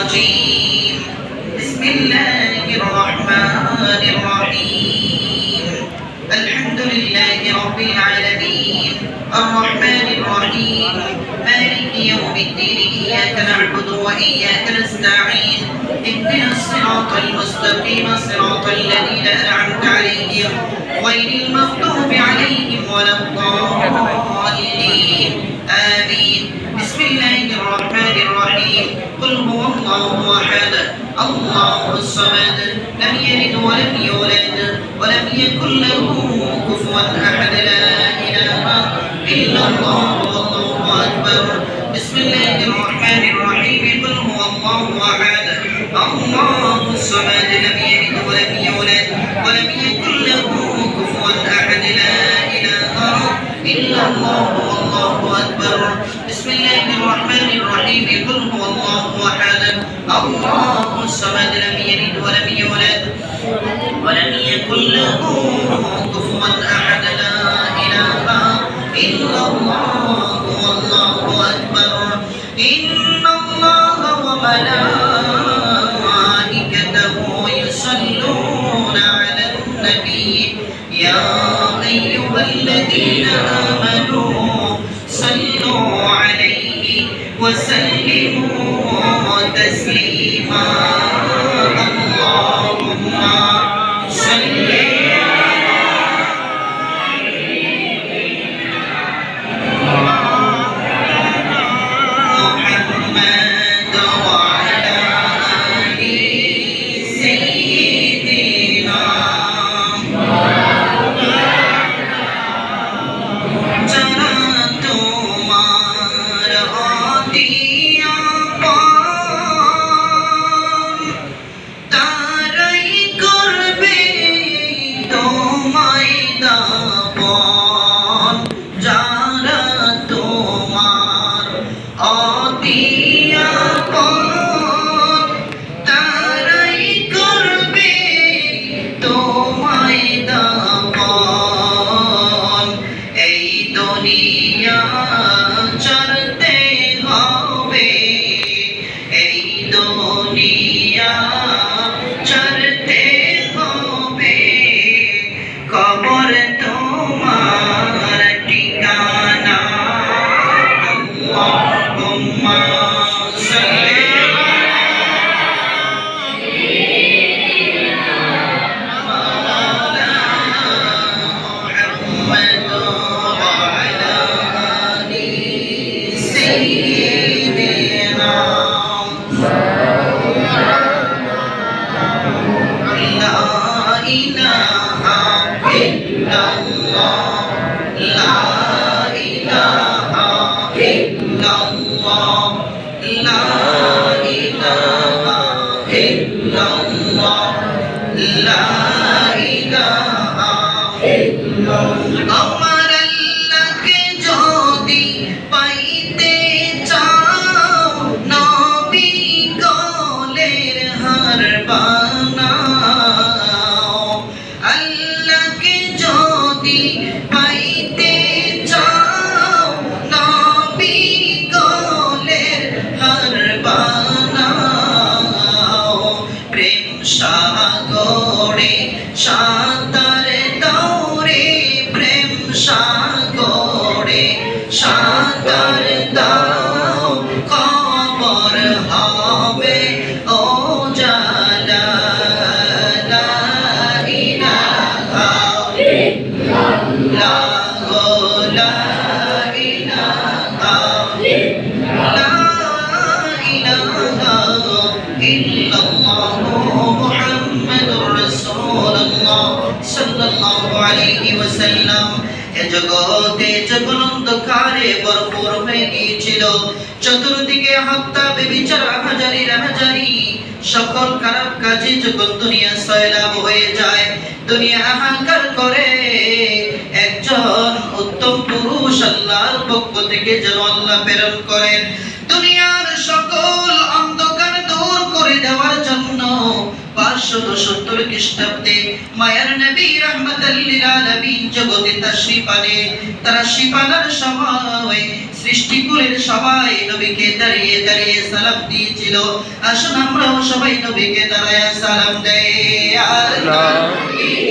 الرجيم بسم الله الرحمن الرحيم الحمد لله رب العالمين الرحمن الرحيم مالك يوم الدين إياك نعبد وإياك نستعين اهدنا الصراط المستقيم صراط الذين أنعمت عليهم غير المغضوب عليهم ولا الضالين آمين بسم الله الرحمن الرحيم قل هو الله أحد الله الصمد لم يلد ولم يولد ولم يكن له كفوا أحد لا إله إلا الله والله أكبر بسم الله الرحمن الرحيم قل هو الله أحد الله الصمد لم يلد ولم يولد ولم يكن له كفوا أحد لا إله إلا الله والله أكبر بسم الله الرحمن الرحيم قل هو الله أحد الله الصمد لم يلد ولم يولد ولم يكن له كفوا أحد لا إله إلا الله والله أكبر إن الله وملائكته يصلون على النبي يا أيها الذين آمنوا صلوا عليه وسلموا تسليما اللهم صل محمد وعلى آل سيدنا যারা তোমার আতিয়া পান তারাই করবে তোমায় দাপন যারা তোমার আতিয়া পান তারাই করবে তোমায় দাপন এই দুনিয়া চলতে হবে এই দুনিয়া চলতে হবে কবর তোমার ঠিকানা আল্লাহুম্মা সাল্লি محمد وعلى آل سيدنا لا إله إلا الله لا إله إلا الله لا إله إلا الله لا إله إلا الله আমার আল্লাহকে যদি পাইতে চাও নবী গলের হার বানাও আল্লাহকে যদি পাইতে চাও নবী গলের হার বানাও প্রেম সাগরে সাঁতার দাওরে প্রেম সাগরে সাঁতার দাও কবর হবে ও জালা লা ইলাহা ইল্লাল্লাহ লা ইলাহা ইল্লাল্লাহ মুহাম্মাদুর রাসূলুল্লাহ সাল্লাল্লাহু আলাইহি ওয়াসাল্লাম এ জগতে যখন অন্ধকারে ভরপুর হয়ে গিয়েছিল চতুর্দিকে হত্যা ব্যভিচার হাজারি রাহাজারি সকল খারাপ কাজে যখন দুনিয়া সয়লাব হয়ে যায় দুনিয়া হাহাকার করে একজন উত্তম পুরুষ আল্লাহর পক্ষ থেকে যেন আল্লাহ প্রেরণ করেন দুনিয়ার সকল অন্ধকার দূর করে দেওয়ার জন্য 570 খ্রিস্টাব্দে মায়ার নবী রাহমাতাল লিল আলামিন জগতে তাশরীফ আনে। তাশরীফ আনার সময় সৃষ্টিকুলের সবাই নবীকে দাঁড়িয়ে দাঁড়িয়ে সালাম দিয়েছিল। আসুন আমরাও সবাই নবীকে দাঁড়ায়া সালাম দেই। আল্লাহ